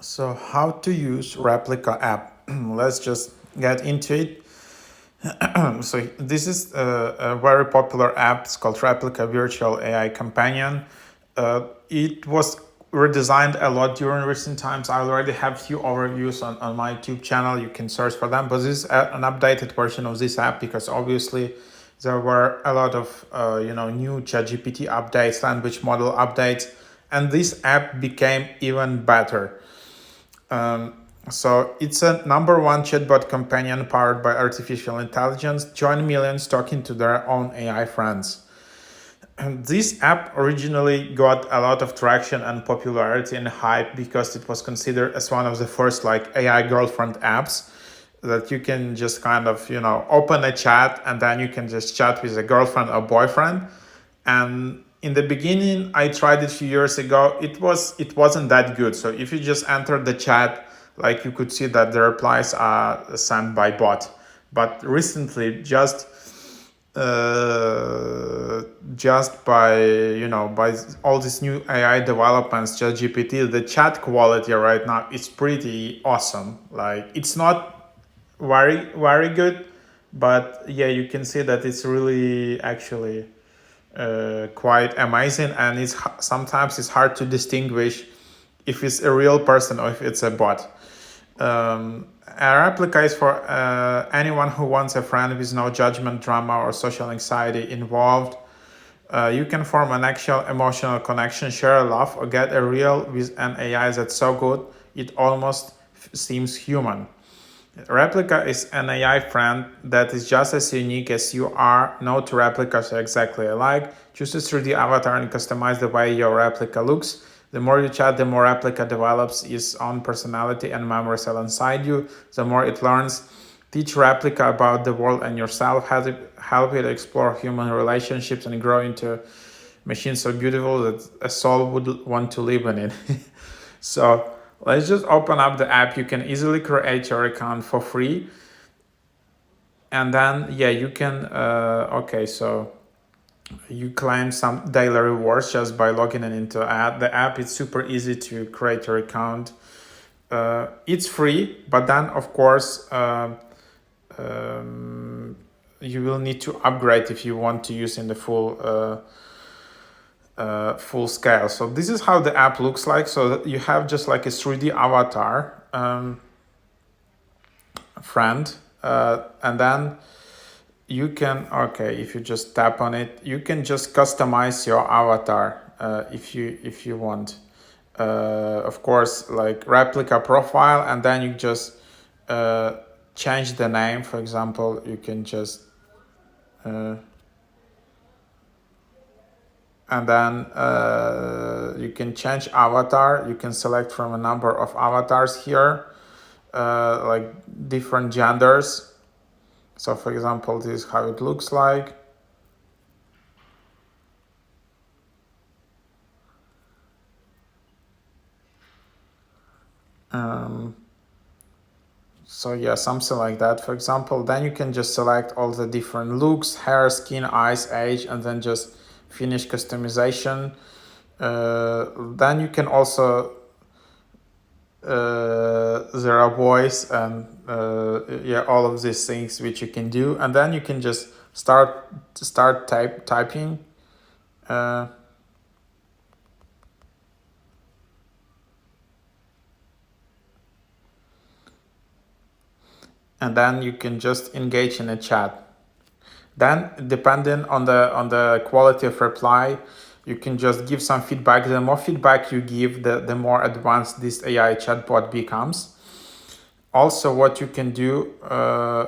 So how to use Replika app? Let's just get into it. So this is a very popular app. It's called Replika Virtual AI Companion. It was redesigned a lot during recent times. I already have few overviews on my YouTube channel. You can search for them. But this is an updated version of this app because obviously there were a lot of new ChatGPT updates, language model updates, and this app became even better. So it's a number one chatbot companion powered by artificial intelligence. Join millions talking to their own AI friends. And this app originally got a lot of traction and popularity and hype because it was considered as one of the first like AI girlfriend apps that you can just kind of open a chat and then you can just chat with a girlfriend or boyfriend. And in the beginning, I tried it a few years ago. It wasn't that good. So if you just enter the chat, like you could see that the replies are sent by bot. But recently, just by all these new AI developments, ChatGPT, the chat quality right now is pretty awesome. Like it's not very good, but yeah, you can see that it's really actually quite amazing, and sometimes it's hard to distinguish if it's a real person or if it's a bot. A replica is for anyone who wants a friend with no judgment, drama, or social anxiety involved. You can form an actual emotional connection, share a laugh, or get a real with an AI that's so good it almost seems human. Replika is an AI friend that is just as unique as you are. No two replicas are exactly alike. Choose a 3D avatar and customize the way your replica looks. The more you chat, the more replica develops its own personality and memories alongside you. The more it learns. Teach replica about the world and yourself. Help it explore human relationships and grow into a machine so beautiful that a soul would want to live in it. So let's just open up the app. You can easily create your account for free. And then, yeah, you can, so you claim some daily rewards just by logging in into the app. It's super easy to create your account. It's free, but then, of course, you will need to upgrade if you want to use in the full scale. So this is how the app looks like. So you have just like a 3D avatar friend, and then you can, if you just tap on it, you can just customize your avatar if you want. Of course, like replica profile, and then you just change the name. For example, you can just and then you can change avatar. You can select from a number of avatars here, like different genders. So for example, this is how it looks like. So yeah, something like that, for example. Then you can just select all the different looks, hair, skin, eyes, age, and then just finish customization. Then you can also there are voice and all of these things which you can do, and then you can just start typing. And then you can just engage in a chat. Then, depending on the quality of reply, you can just give some feedback. The more feedback you give, the more advanced this AI chatbot becomes. Also, what you can do,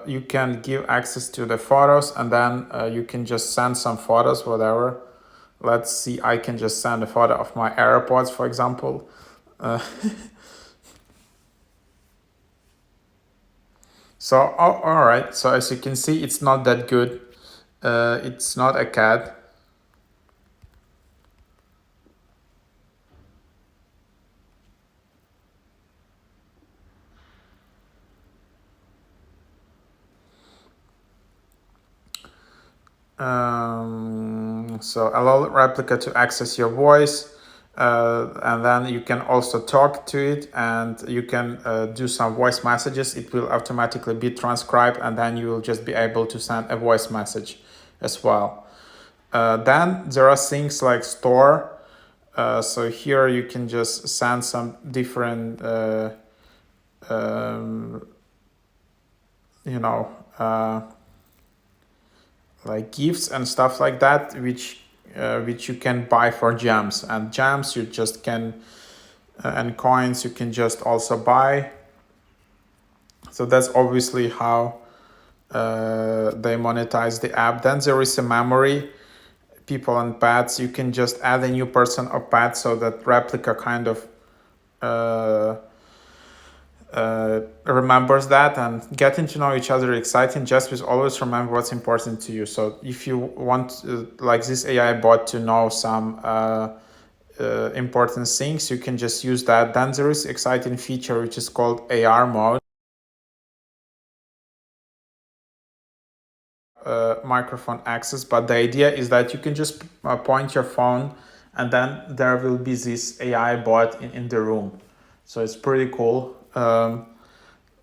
you can give access to the photos, and then you can just send some photos, whatever. Let's see, I can just send a photo of my AirPods, for example. So, all right. So as you can see, it's not that good. It's not a cat. So allow Replika to access your voice. and then you can also talk to it, and you can do some voice messages. It will automatically be transcribed, and then you will just be able to send a voice message as well. Then there are things like store. So here you can just send some different you know like gifts and stuff like that, which you can buy for gems, and gems you just can and coins you can just also buy. So that's obviously how they monetize the app. Then there is a memory, people and pets. You can just add a new person or pet, so that Replika kind of remembers that, and getting to know each other exciting. Just with always remember what's important to you. So if you want like this AI bot to know some important things, you can just use that. Then there is exciting feature which is called AR mode, microphone access. But the idea is that you can just point your phone, and then there will be this AI bot in the room. So it's pretty cool.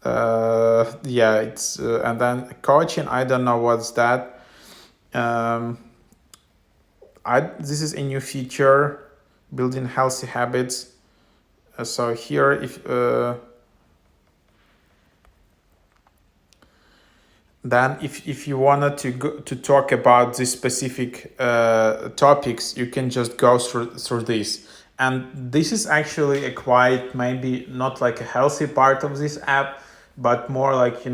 Yeah, it's and then coaching, I don't know what's that. This is a new feature, building healthy habits. So here, if you wanted to talk about these specific topics, you can just go through this. And this is actually a quite, maybe not like a healthy part of this app, but more like,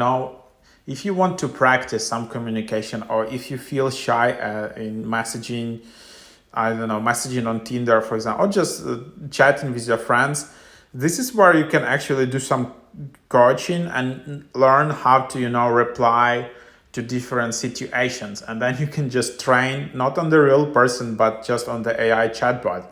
if you want to practice some communication, or if you feel shy in messaging, I don't know, messaging on Tinder, for example, or just chatting with your friends, this is where you can actually do some coaching and learn how to, reply to different situations. And then you can just train not on the real person, but just on the AI chatbot.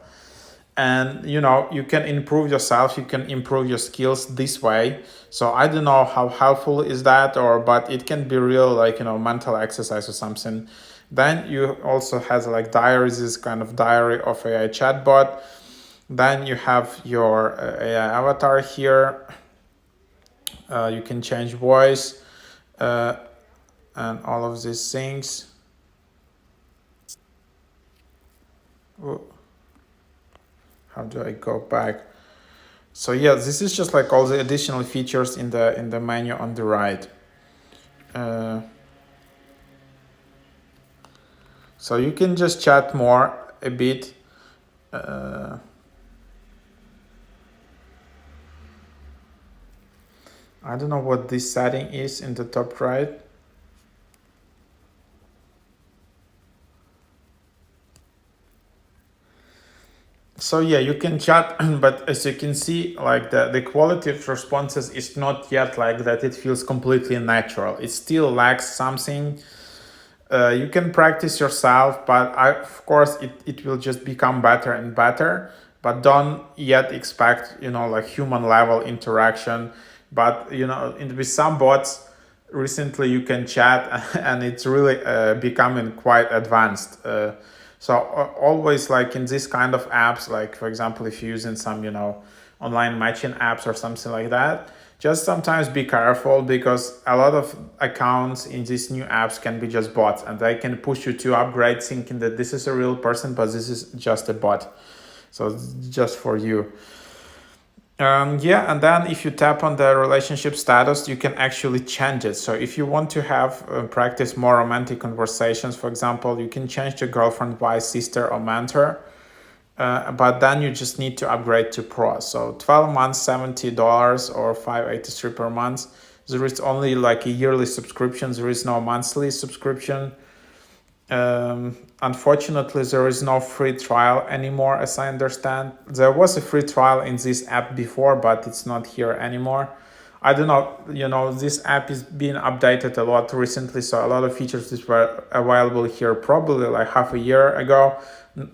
And you can improve yourself, you can improve your skills this way. So I don't know how helpful is that, but it can be real, like mental exercise or something. Then you also have like diaries, this kind of diary of AI chatbot. Then you have your AI avatar here. You can change voice and all of these things. Ooh. How do I go back? So yeah, this is just like all the additional features in the menu on the right. So you can just chat more a bit. I don't know what this setting is in the top right. So yeah, you can chat, but as you can see, like the quality of responses is not yet like that. It feels completely natural. It still lacks something. You can practice yourself, but of course it will just become better and better. But don't yet expect like human level interaction. But with some bots, recently you can chat, and it's really becoming quite advanced. So always, like in this kind of apps, like for example, if you're using some online matching apps or something like that, just sometimes be careful, because a lot of accounts in these new apps can be just bots, and they can push you to upgrade thinking that this is a real person, but this is just a bot. So it's just for you. Yeah, and then if you tap on the relationship status, you can actually change it. So if you want to have practice more romantic conversations, for example, you can change to girlfriend, wife, sister, or mentor. But then you just need to upgrade to Pro. So 12 months, $70 or $583 per month. There is only like a yearly subscription. There is no monthly subscription. Unfortunately, there is no free trial anymore, as I understand. There was a free trial in this app before, but it's not here anymore. I don't know, this app is being updated a lot recently, so a lot of features that were available here probably like half a year ago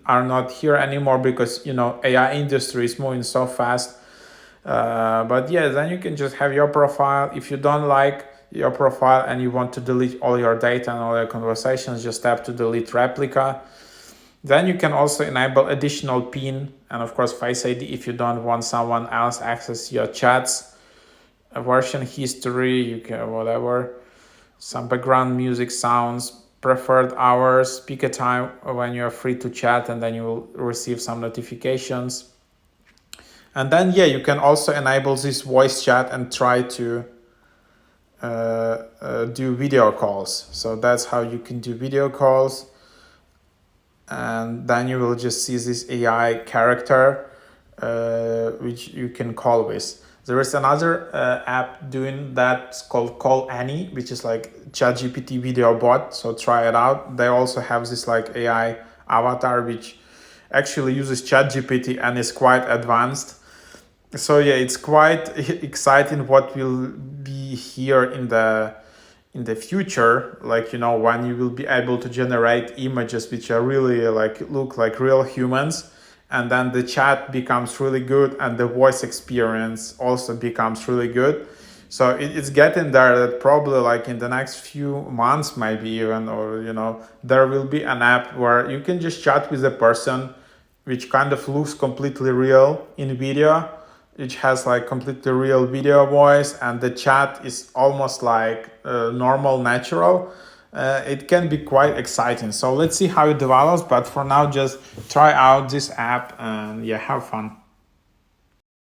are not here anymore, because AI industry is moving so fast. But yeah, then you can just have your profile. If you don't like your profile and you want to delete all your data and all your conversations, just tap to delete replica. Then you can also enable additional PIN and of course Face ID if you don't want someone else access your chats, version history, you can whatever, some background music sounds, preferred hours, pick a time when you're free to chat, and then you will receive some notifications. And then yeah, you can also enable this voice chat and try to do video calls. So that's how you can do video calls. And then you will just see this AI character which you can call with. There is another app doing that, it's called Call Annie, which is like ChatGPT video bot. So try it out. They also have this like AI avatar which actually uses ChatGPT and is quite advanced. So yeah, it's quite exciting what will be here in the future, like when you will be able to generate images which are really like look like real humans, and then the chat becomes really good and the voice experience also becomes really good. So it's getting there, that probably like in the next few months maybe even, or there will be an app where you can just chat with a person which kind of looks completely real in video, which has like completely real video voice, and the chat is almost like normal, natural. It can be quite exciting. So let's see how it develops. But for now, just try out this app and yeah, have fun.